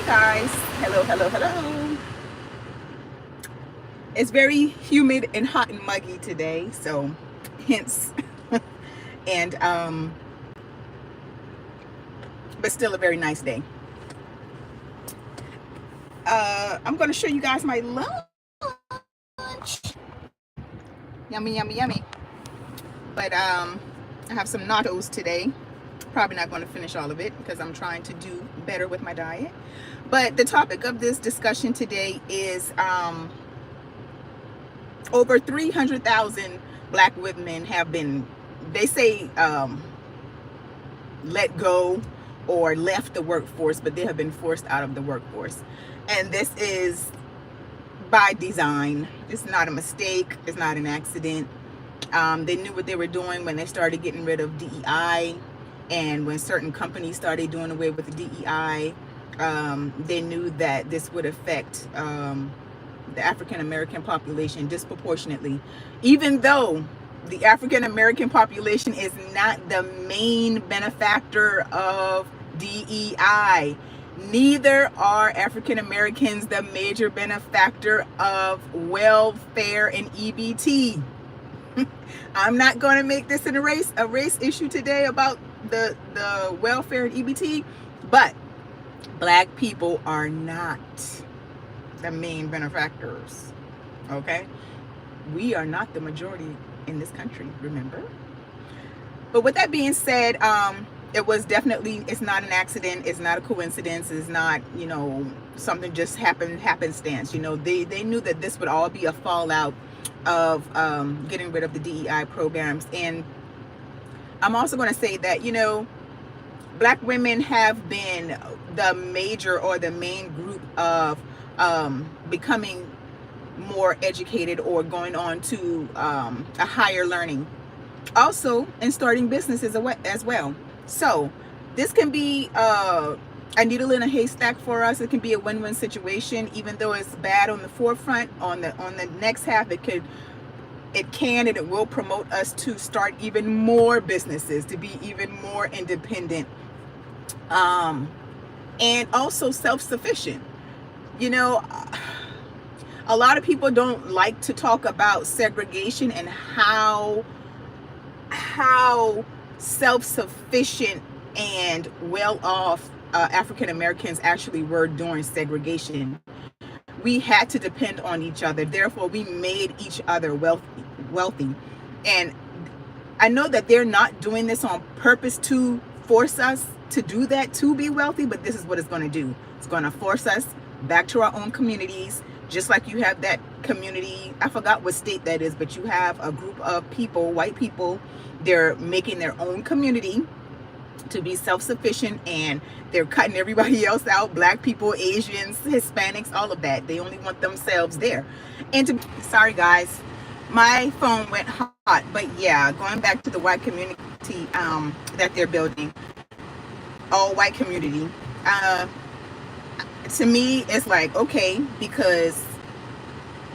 guys. Hello, hello, hello. It's very humid and hot and muggy today, so hence and but still a very nice day. I'm gonna show you guys my lunch. Yummy, yummy, yummy. But I have some nachos today. Probably not going to finish all of it because I'm trying to do better with my diet. But the topic of this discussion today is over 300,000 black women have been, they say, let go or left the workforce, but they have been forced out of the workforce. And this is by design. It's not a mistake. It's not an accident. They knew what they were doing when they started getting rid of DEI, and when certain companies started doing away with the DEI. They knew that this would affect the African American population disproportionately, even though the African American population is not the main benefactor of DEI. Neither are African Americans the major benefactor of welfare and EBT. I'm not going to make this a race issue today about the welfare and EBT, but black people are not the main benefactors. Okay, we are not the majority in this country, remember. But with that being said, it was definitely, it's not an accident, it's not a coincidence, it's not, something just happenstance. They knew that this would all be a fallout of getting rid of the DEI programs. And I'm also going to say that, black women have been the major or the main group of becoming more educated or going on to a higher learning, also in starting businesses as well. So this can be a needle in a haystack for us. It can be a win-win situation. Even though it's bad on the forefront, on the next half, it can and it will promote us to start even more businesses, to be even more independent, and also self-sufficient. A lot of people don't like to talk about segregation and how self-sufficient and well-off African Americans actually were during segregation. We had to depend on each other. Therefore, we made each other wealthy. And I know that they're not doing this on purpose to force us to do that, to be wealthy, but this is what it's going to do. It's going to force us back to our own communities. Just like you have that community, I forgot what state that is, but you have a group of people, white people, they're making their own community to be self-sufficient, and they're cutting everybody else out, black people, Asians, Hispanics, all of that. They only want themselves there. And sorry guys, my phone went hot, but yeah, going back to the white community that they're building, all white community, to me it's like, okay, because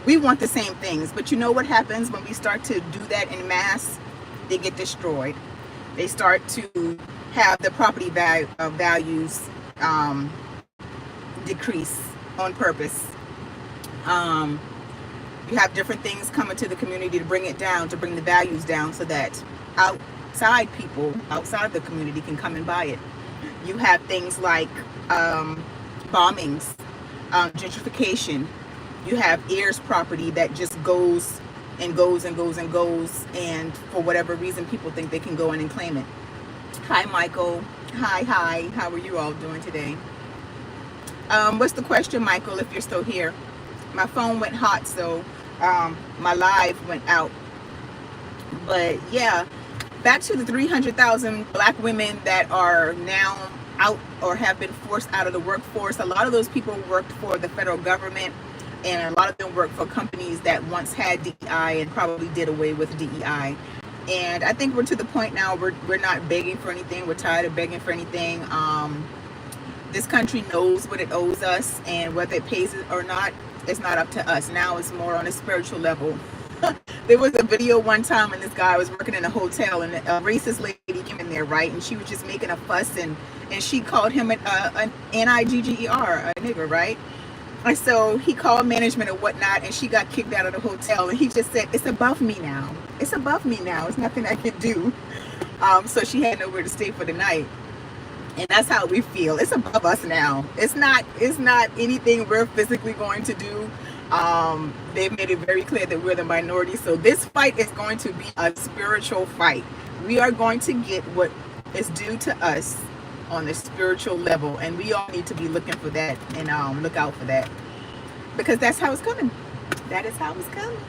we want the same things, but you know what happens when we start to do that in mass? They get destroyed. They start to have the property values decrease on purpose. You have different things coming to the community to bring it down, to bring the values down, so that outside people, outside the community, can come and buy it. You have things like bombings, gentrification. You have heirs property that just goes and goes and goes and goes, and for whatever reason people think they can go in and claim it. Hi Michael. Hi. How are you all doing today? What's the question, Michael, if you're still here? My phone went hot, so my live went out. But yeah, back to the 300,000 black women that are now out or have been forced out of the workforce. A lot of those people worked for the federal government, and a lot of them work for companies that once had DEI and probably did away with DEI. And I think we're to the point now where we're not begging for anything. We're tired of begging for anything. This country knows what it owes us, and whether it pays it or not, it's not up to us. Now it's more on a spiritual level There was a video one time when this guy was working in a hotel and a racist lady came in there, right? And she was just making a fuss, and she called him an Nigger, a nigger, right? And so he called management and whatnot, and she got kicked out of the hotel. And he just said, "It's above me now. It's above me now. It's nothing I can do." So she had nowhere to stay for the night. And that's how we feel. It's above us now. It's not anything we're physically going to do. They've made it very clear that we're the minority. So this fight is going to be a spiritual fight. We are going to get what is due to us on the spiritual level, and we all need to be looking for that and look out for that, because that's how it's coming. That is how it's coming.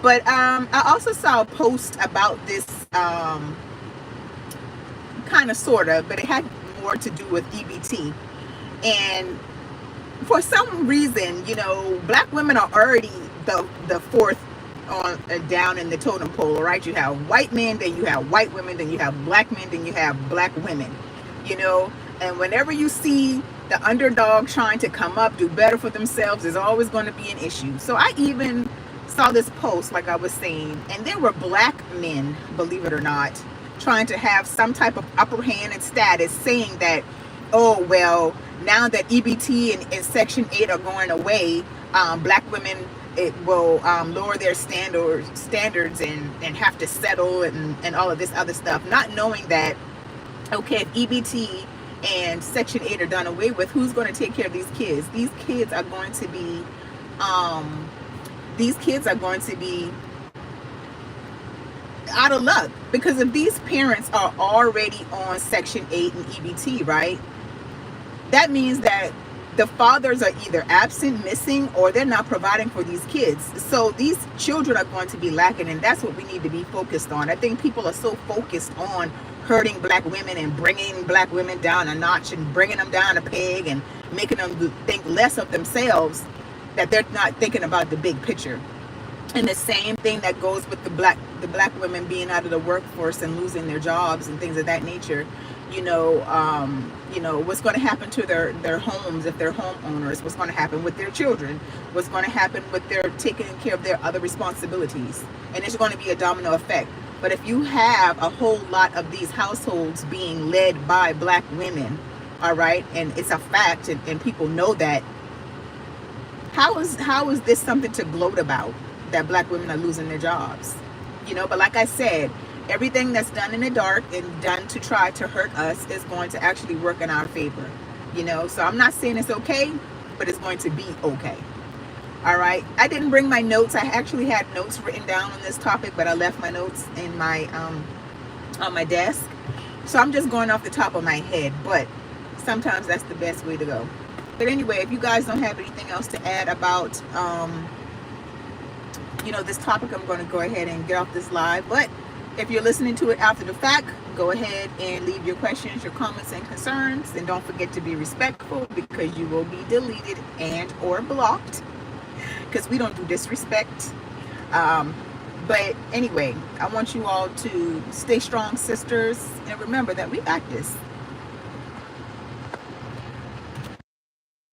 But I also saw a post about this, kind of, sort of, but it had more to do with EBT. And for some reason, you know, black women are already the fourth on down in the totem pole, right? You have white men, then you have white women, then you have black men, then you have black women, you know. And whenever you see the underdog trying to come up, do better for themselves, there's always going to be an issue. So I even saw this post, like I was saying, and there were black men, believe it or not, trying to have some type of upper hand and status, saying that, oh, well, now that EBT and Section 8 are going away, black women, it will lower their standards and have to settle and all of this other stuff, not knowing that, okay, if EBT and Section 8 are done away with, who's going to take care of these kids? These kids are going to be out of luck, because if these parents are already on Section 8 and EBT, right, that means that the fathers are either absent, missing, or they're not providing for these kids. So these children are going to be lacking, and that's what we need to be focused on. I think people are so focused on hurting black women and bringing black women down a notch and bringing them down a peg and making them think less of themselves, that they're not thinking about the big picture. And the same thing that goes with the black women being out of the workforce and losing their jobs and things of that nature. You know, what's going to happen to their homes if they're homeowners? What's going to happen with their children? What's going to happen with their taking care of their other responsibilities? And it's going to be a domino effect. But if you have a whole lot of these households being led by black women, all right, and it's a fact, and people know that, how is this something to gloat about, that black women are losing their jobs? You know, but like I said, everything that's done in the dark and done to try to hurt us is going to actually work in our favor. You know, so I'm not saying it's okay, but it's going to be okay. All right. I didn't bring my notes. I actually had notes written down on this topic, but I left my notes in my on my desk. So I'm just going off the top of my head, but sometimes that's the best way to go. But anyway, if you guys don't have anything else to add about you know, this topic, I'm going to go ahead and get off this live. But if you're listening to it after the fact, go ahead and leave your questions, your comments, and concerns. And don't forget to be respectful, because you will be deleted and or blocked, because we don't do disrespect. But anyway, I want you all to stay strong, sisters, and remember that we got this.